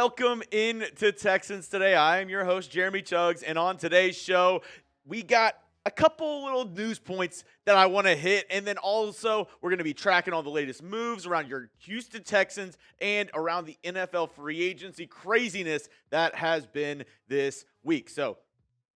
welcome in to Texans Today. I am your host, Jeremy Chuggs, and on today's show, we got a couple little news points that I want to hit, and then also we're going to be tracking all the latest moves around your Houston Texans and around the NFL free agency craziness that has been this week. So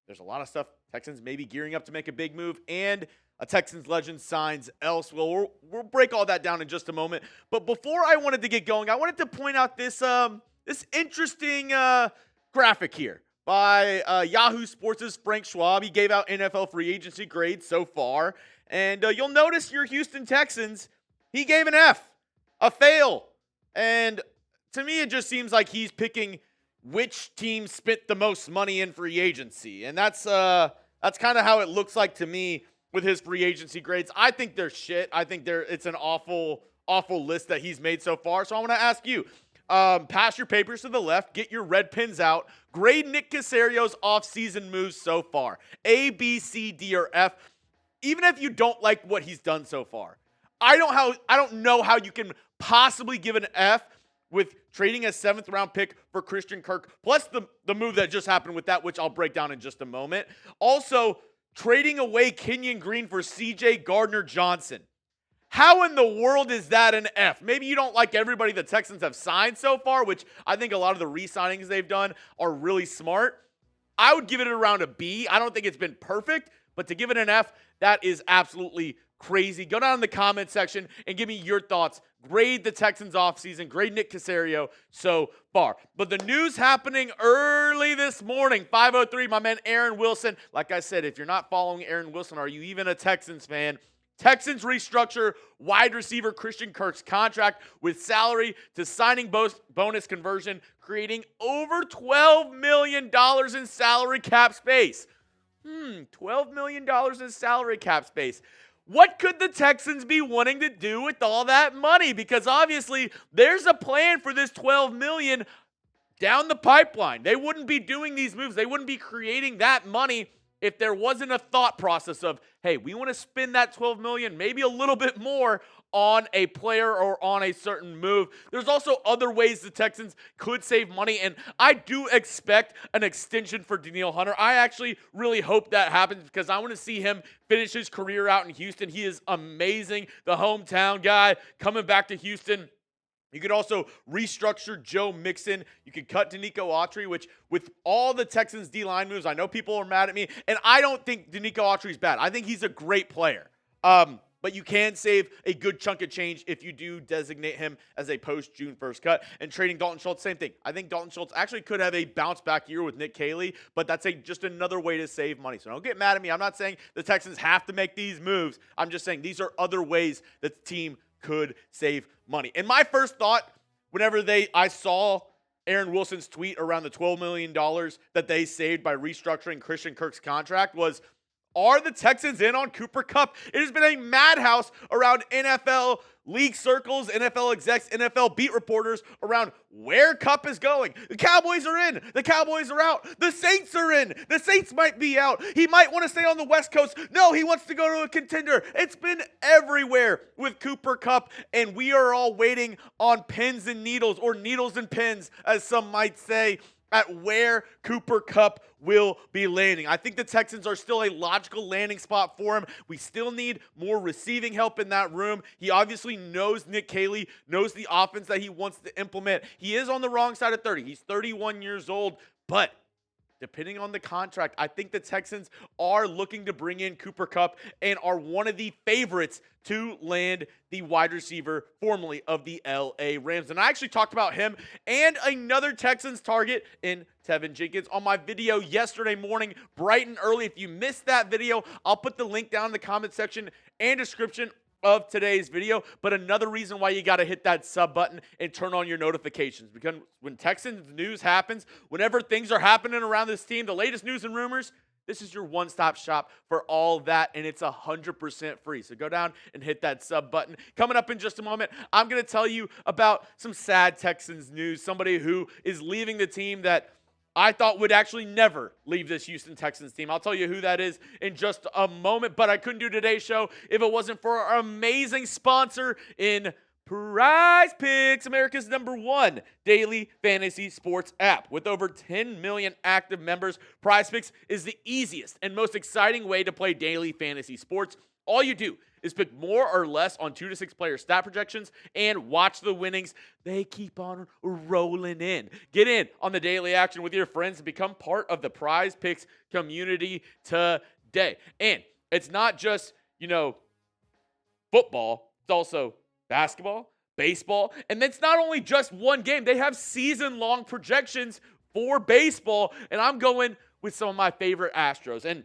there's a lot of stuff. Texans may be gearing up to make a big move, and a Texans legend signs elsewhere. We'll break all that down in just a moment. But before I wanted to get going, I wanted to point out this interesting graphic here by Yahoo Sports' Frank Schwab. He gave out NFL free agency grades so far. And you'll notice your Houston Texans, he gave an F, a fail. And to me, it just seems like he's picking which team spent the most money in free agency. And that's kind of how it looks like to me with his free agency grades. I think they're shit. I think it's an awful list that he's made so far. So I want to ask you, pass your papers to the left, get your red pens out, grade Nick Caserio's offseason moves so far. A, B, C, D, or F. Even if you don't like what he's done so far. I don't know how you can possibly give an F with trading a 7th round pick for Christian Kirk, plus the move that just happened with that, which I'll break down in just a moment. Also, trading away Kenyon Green for CJ Gardner-Johnson. How in the world is that an F? Maybe you don't like everybody the Texans have signed so far, which I think a lot of the re-signings they've done are really smart. I would give it around a B. I don't think it's been perfect, but to give it an F, that is absolutely crazy. Go down in the comment section and give me your thoughts. Grade the Texans offseason. Grade Nick Caserio so far. But the news happening early this morning, 5:03, my man Aaron Wilson. Like I said, if you're not following Aaron Wilson, are you even a Texans fan? Texans restructure wide receiver Christian Kirk's contract with salary to signing bonus conversion, creating over $12 million in salary cap space. $12 million in salary cap space. What could the Texans be wanting to do with all that money? Because obviously there's a plan for this $12 million down the pipeline. They wouldn't be doing these moves. They wouldn't be creating that money if there wasn't a thought process of, hey, we want to spend that $12 million, maybe a little bit more on a player or on a certain move. There's also other ways the Texans could save money, and I do expect an extension for Danielle Hunter. I actually really hope that happens because I want to see him finish his career out in Houston. He is amazing, the hometown guy coming back to Houston. You could also restructure Joe Mixon. You could cut Danico Autry, which with all the Texans D-line moves, I know people are mad at me, and I don't think Danico Autry is bad. I think he's a great player. But you can save a good chunk of change if you do designate him as a post-June 1st cut. And trading Dalton Schultz, same thing. I think Dalton Schultz actually could have a bounce-back year with Nick Caley, but that's just another way to save money. So don't get mad at me. I'm not saying the Texans have to make these moves. I'm just saying these are other ways that the team could save money. And my first thought, whenever I saw Aaron Wilson's tweet around the $12 million that they saved by restructuring Christian Kirk's contract was, are the Texans in on Cooper Kupp? It has been a madhouse around NFL league circles, NFL execs, NFL beat reporters around where Kupp is going. The Cowboys are in. The Cowboys are out. The Saints are in. The Saints might be out. He might want to stay on the West Coast. No, he wants to go to a contender. It's been everywhere with Cooper Kupp, and we are all waiting on pins and needles, or needles and pins, as some might say, at where Cooper Kupp will be landing. I think the Texans are still a logical landing spot for him. We still need more receiving help in that room. He obviously knows Nick Caley, knows the offense that he wants to implement. He is on the wrong side of 30. He's 31 years old, but depending on the contract, I think the Texans are looking to bring in Cooper Kupp and are one of the favorites to land the wide receiver formerly of the LA Rams. And I actually talked about him and another Texans target in Tevin Jenkins on my video yesterday morning, bright and early. If you missed that video, I'll put the link down in the comment section and description of today's video. But another reason why you got to hit that sub button and turn on your notifications, because when Texans news happens, whenever things are happening around this team, the latest news and rumors, this is your one-stop shop for all that, and it's 100% free. So go down and hit that sub button. Coming up in just a moment, I'm going to tell you about some sad Texans news, somebody who is leaving the team that I thought would actually never leave this Houston Texans team. I'll tell you who that is in just a moment, but I couldn't do today's show if it wasn't for our amazing sponsor in Prize Picks, America's #1 daily fantasy sports app. With over 10 million active members, Prize Picks is the easiest and most exciting way to play daily fantasy sports. All you do is pick more or less on 2 to 6 player stat projections and watch the winnings. They keep on rolling in. Get in on the daily action with your friends and become part of the Prize Picks community today. And it's not just, football, it's also basketball, baseball, and it's not only just one game. They have season-long projections for baseball, and I'm going with some of my favorite Astros. And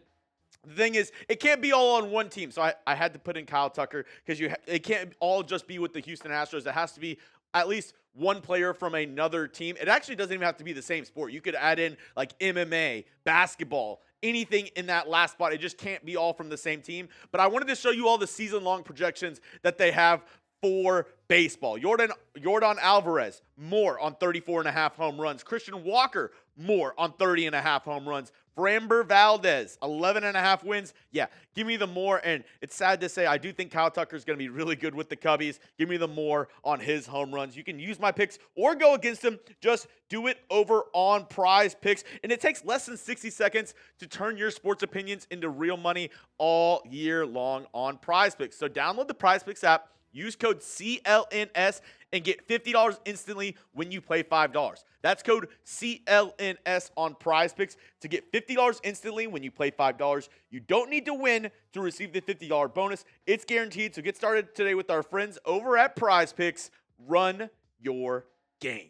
the thing is, it can't be all on one team. So I had to put in Kyle Tucker because it can't all just be with the Houston Astros. It has to be at least one player from another team. It actually doesn't even have to be the same sport. You could add in like MMA, basketball, anything in that last spot. It just can't be all from the same team. But I wanted to show you all the season-long projections that they have for baseball. Yordan Alvarez, more on 34.5 home runs. Christian Walker, more on 30.5 home runs. Framber Valdez, 11.5 wins. Yeah, give me the more. And it's sad to say, I do think Kyle Tucker is going to be really good with the Cubbies. Give me the more on his home runs. You can use my picks or go against him. Just do it over on Prize Picks. And it takes less than 60 seconds to turn your sports opinions into real money all year long on Prize Picks. So download the Prize Picks app. Use code CLNS and get $50 instantly when you play $5. That's code CLNS on Prize Picks to get $50 instantly when you play $5. You don't need to win to receive the $50 bonus. It's guaranteed. So get started today with our friends over at Prize Picks. Run your game.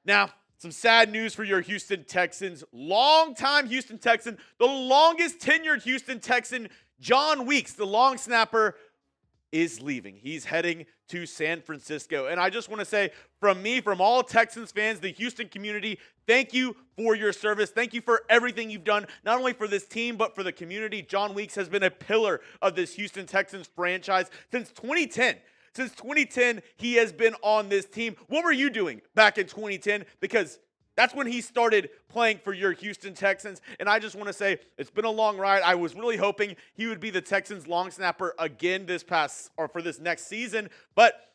Now, some sad news for your Houston Texans. Longtime Houston Texan, the longest tenured Houston Texan, Jon Weeks, the long snapper, is leaving. He's heading to San Francisco. And I just want to say, from all Texans fans, the Houston community, thank you for your service. Thank you for everything you've done, not only for this team, but for the community. Jon Weeks has been a pillar of this Houston Texans franchise since 2010. Since 2010, he has been on this team. What were you doing back in 2010? Because that's when he started playing for your Houston Texans. And I just want to say, it's been a long ride. I was really hoping he would be the Texans long snapper again for this next season, but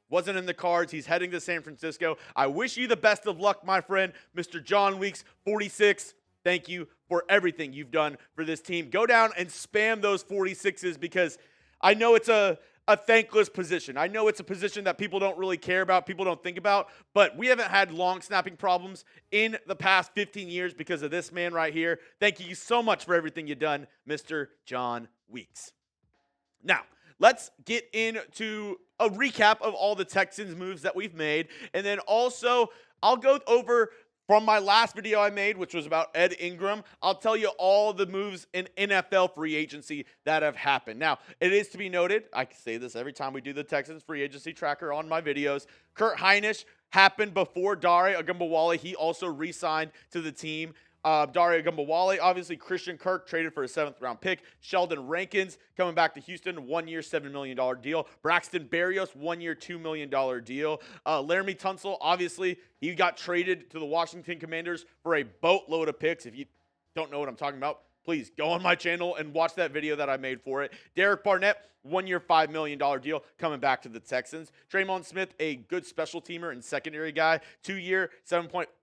wasn't in the cards. He's heading to San Francisco. I wish you the best of luck, my friend, Mr. Jon Weeks, 46. Thank you for everything you've done for this team. Go down and spam those 46s because I know it's a thankless position. I know it's a position that people don't really care about, people don't think about, but we haven't had long snapping problems in the past 15 years because of this man right here. Thank you so much for everything you've done, Mr. Jon Weeks. Now, let's get into a recap of all the Texans moves that we've made, and then also I'll go over from my last video I made, which was about Ed Ingram. I'll tell you all the moves in NFL free agency that have happened. Now, it is to be noted, I say this every time we do the Texans free agency tracker on my videos, Hinish happened before Darell Ogunbowale. He also re-signed to the team. Darell Ogunbowale, obviously Christian Kirk traded for a 7th-round pick. Sheldon Rankins coming back to Houston, 1 year, $7 million deal. Braxton Berrios, 1 year, $2 million deal. Laramie Tunsil, obviously, he got traded to the Washington Commanders for a boatload of picks. If you don't know what I'm talking about, please go on my channel and watch that video that I made for it. Derek Barnett, 1 year, $5 million deal coming back to the Texans. Draymond Smith, a good special teamer and secondary guy, 2 year,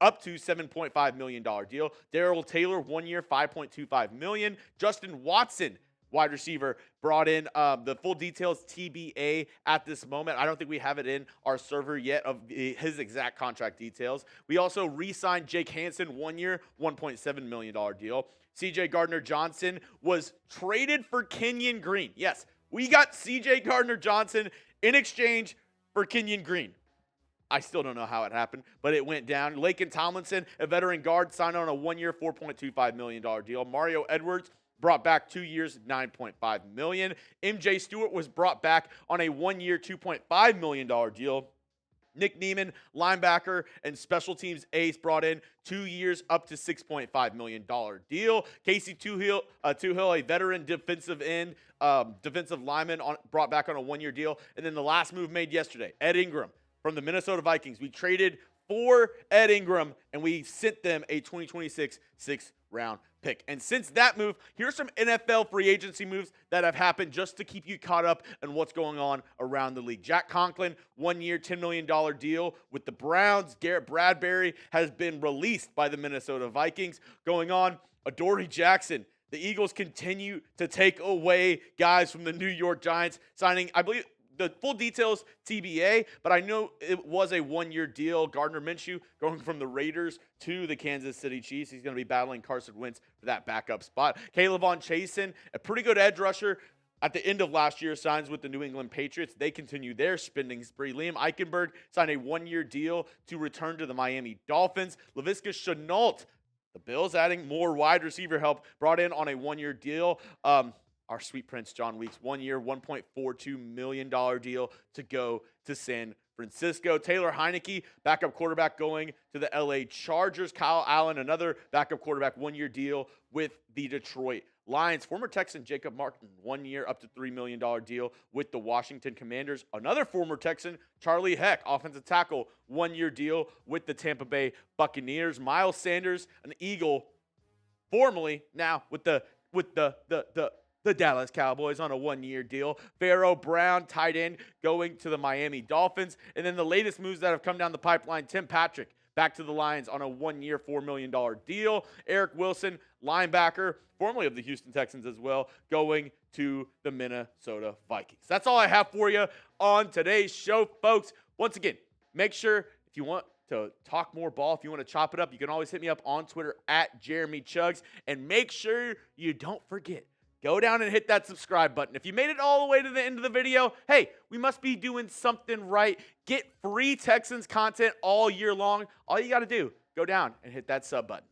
up to $7.5 million deal. Darrell Taylor, 1 year, $5.25 million. Justin Watson, wide receiver, brought in the full details TBA at this moment. I don't think we have it in our server yet of his exact contract details. We also re-signed Jake Hansen, 1 year, $1.7 million deal. CJ Gardner-Johnson was traded for Kenyon Green. Yes, we got CJ Gardner-Johnson in exchange for Kenyon Green. I still don't know how it happened, but it went down. Laken Tomlinson, a veteran guard, signed on a 1 year, $4.25 million deal. Mario Edwards brought back 2 years, $9.5 million. MJ Stewart was brought back on a 1 year, $2.5 million deal. Nick Neiman, linebacker and special teams ace, brought in 2 years, up to $6.5 million deal. Casey Tuhill, a veteran defensive lineman, brought back on a 1 year deal. And then the last move made yesterday, Ed Ingram from the Minnesota Vikings. We traded for Ed Ingram, and we sent them a 2026 6th-round pick. And since that move, here's some NFL free agency moves that have happened just to keep you caught up on what's going on around the league. Jack Conklin, 1 year, $10 million deal with the Browns. Garrett Bradbury has been released by the Minnesota Vikings. Going on, Adoree Jackson. The Eagles continue to take away guys from the New York Giants, signing, I believe, the full details TBA, but I know it was a 1 year deal. Gardner Minshew going from the Raiders to the Kansas City Chiefs. He's going to be battling Carson Wentz for that backup spot. Caleb Von Chasen, a pretty good edge rusher, at the end of last year, signs with the New England Patriots. They continue their spending spree. Liam Eichenberg signed a 1 year deal to return to the Miami Dolphins. Laviska Shenault, the Bills adding more wide receiver help, brought in on a 1 year deal. Our sweet prince, Jon Weeks, 1 year, $1.42 million deal to go to San Francisco. Taylor Heineke, backup quarterback, going to the LA Chargers. Kyle Allen, another backup quarterback, 1 year deal with the Detroit Lions. Former Texan Jacob Martin, 1 year, up to $3 million deal with the Washington Commanders. Another former Texan, Charlie Heck, offensive tackle, 1 year deal with the Tampa Bay Buccaneers. Miles Sanders, an Eagle, formerly now with the Dallas Cowboys on a 1 year deal. Pharaoh Brown, tight end, going to the Miami Dolphins. And then the latest moves that have come down the pipeline, Tim Patrick back to the Lions on a 1 year, $4 million deal. Eric Wilson, linebacker, formerly of the Houston Texans as well, going to the Minnesota Vikings. That's all I have for you on today's show, folks. Once again, make sure if you want to talk more ball, if you want to chop it up, you can always hit me up on Twitter at Jeremy Chuggs. And make sure you don't forget, go down and hit that subscribe button. If you made it all the way to the end of the video, hey, we must be doing something right. Get free Texans content all year long. All you got to do, go down and hit that sub button.